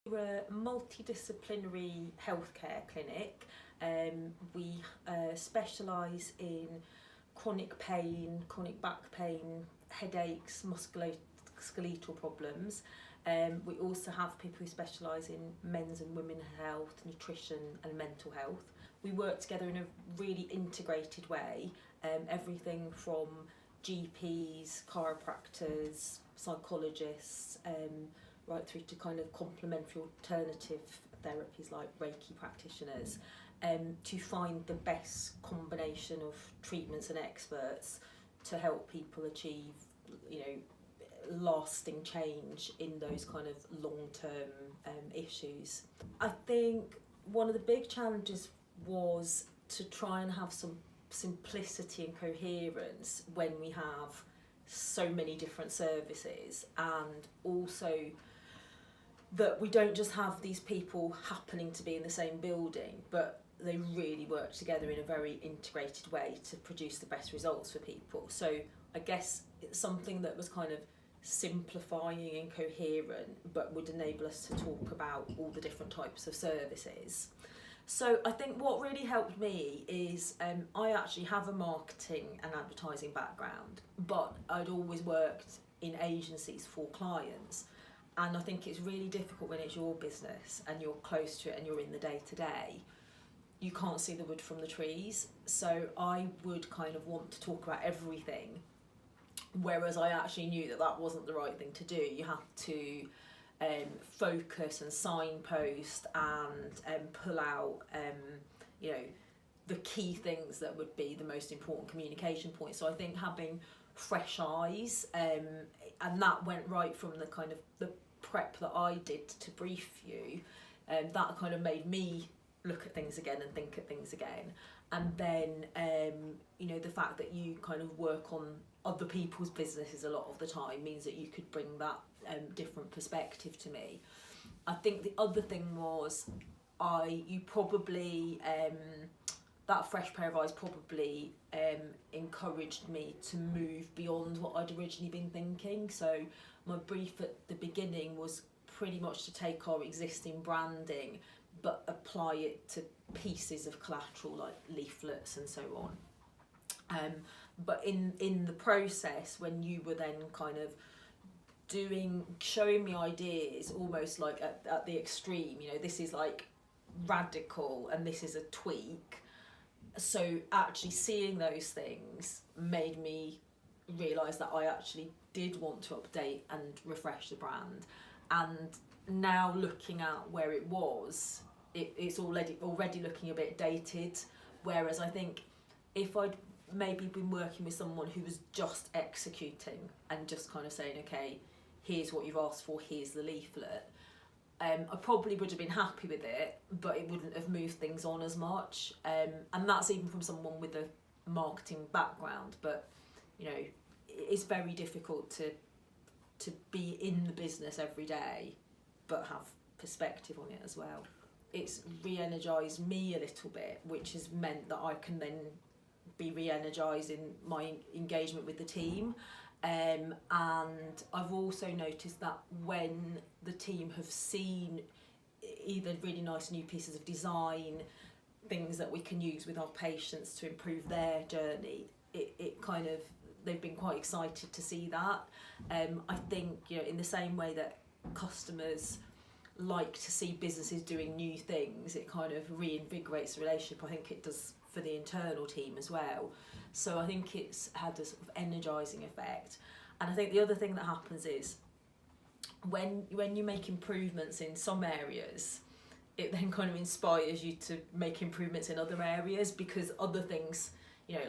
We're a multidisciplinary healthcare clinic. We specialise in chronic pain, chronic back pain, headaches, musculoskeletal problems. We also have people who specialise in men's and women's health, nutrition and mental health. We work together in a really integrated way, everything from GPs, chiropractors, psychologists, right through to kind of complementary alternative therapies like Reiki practitioners, to find the best combination of treatments and experts to help people achieve, lasting change in those kind of long-term issues. I think one of the big challenges was to try and have some simplicity and coherence when we have so many different services, and also that we don't just have these people happening to be in the same building, but they really work together in a very integrated way to produce the best results for people. So I guess it's something that was kind of simplifying and coherent, but would enable us to talk about all the different types of services. So I think what really helped me is I actually have a marketing and advertising background, but I'd always worked in agencies for clients. And I think it's really difficult when it's your business and you're close to it and you're in the day-to-day. You can't see the wood from the trees. So I would kind of want to talk about everything, whereas I actually knew that that wasn't the right thing to do. You have to focus and signpost and pull out, the key things that would be the most important communication points. So I think having fresh eyes, and that went right from the kind of the prep that I did to brief you, that kind of made me look at things again and think at things again. And then the fact that you kind of work on other people's businesses a lot of the time means that you could bring that different perspective to me. I think the other thing was that fresh pair of eyes probably encouraged me to move beyond what I'd originally been thinking. So my brief at the beginning was pretty much to take our existing branding but apply it to pieces of collateral like leaflets and so on. But in the process, when you were then kind of showing me ideas almost like at the extreme, this is like radical and this is a tweak. So actually seeing those things made me realise that I actually did want to update and refresh the brand. And now looking at where it was, it's already looking a bit dated. Whereas I think if I'd maybe been working with someone who was just executing and just kind of saying, okay, here's what you've asked for, here's the leaflet, I probably would have been happy with it, but it wouldn't have moved things on as much. And that's even from someone with a marketing background. But it's very difficult to be in the business every day, but have perspective on it as well. It's re-energised me a little bit, which has meant that I can then be re-energised in my engagement with the team. And I've also noticed that when the team have seen either really nice new pieces of design, things that we can use with our patients to improve their journey, it kind of, they've been quite excited to see that. I think, in the same way that customers like to see businesses doing new things, it kind of reinvigorates the relationship. I think it does for the internal team as well. So I think it's had a sort of energising effect. And I think the other thing that happens is when you make improvements in some areas, it then kind of inspires you to make improvements in other areas, because other things,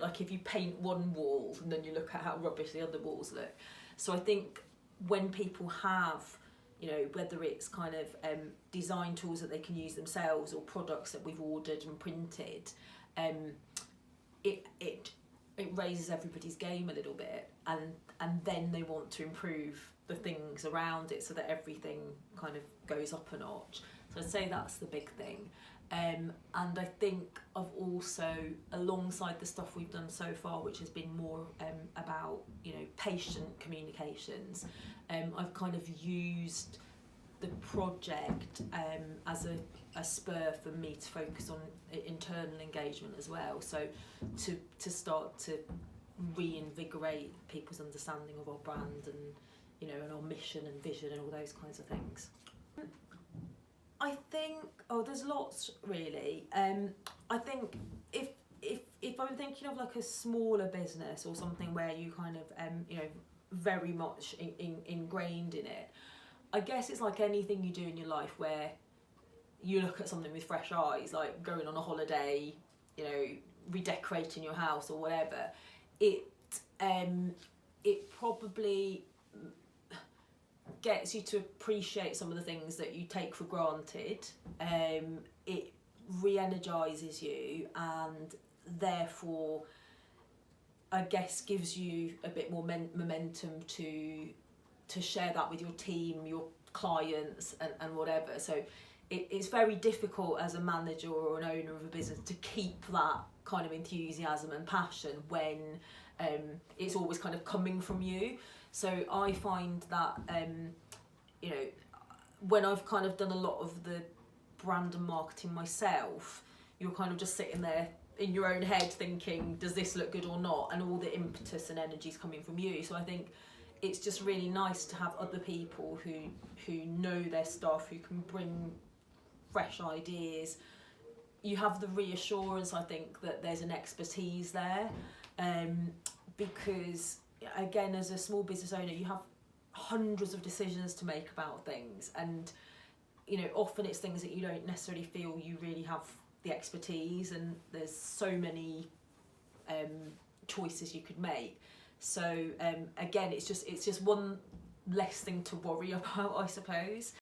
like if you paint one wall and then you look at how rubbish the other walls look. So I think when people have, whether it's kind of design tools that they can use themselves or products that we've ordered and printed, it raises everybody's game a little bit, and then they want to improve the things around it so that everything kind of goes up a notch. So I'd say that's the big thing. And I think I've also, alongside the stuff we've done so far, which has been more about patient communications, I've kind of used the project as a spur for me to focus on internal engagement as well. So to start to reinvigorate people's understanding of our brand and, you know, and our mission and vision and all those kinds of things. I think, there's lots really. I think if I'm thinking of like a smaller business or something where you kind of, you know, very much ingrained in it, I guess it's like anything you do in your life where you look at something with fresh eyes, like going on a holiday, you know, redecorating your house or whatever. It probably gets you to appreciate some of the things that you take for granted. It re-energises you, and therefore I guess gives you a bit more momentum to share that with your team, your clients and whatever. So it's very difficult as a manager or an owner of a business to keep that kind of enthusiasm and passion when it's always kind of coming from you. So I find that you know, when I've kind of done a lot of the brand and marketing myself, you're kind of just sitting there in your own head thinking, does this look good or not, and all the impetus and energy's coming from you. So I think it's just really nice to have other people who know their stuff, who can bring fresh ideas. You have the reassurance, I think, that there's an expertise there, because again, as a small business owner, you have hundreds of decisions to make about things, and you know, often it's things that you don't necessarily feel you really have the expertise, and there's so many choices you could make. So again, it's just one less thing to worry about, I suppose.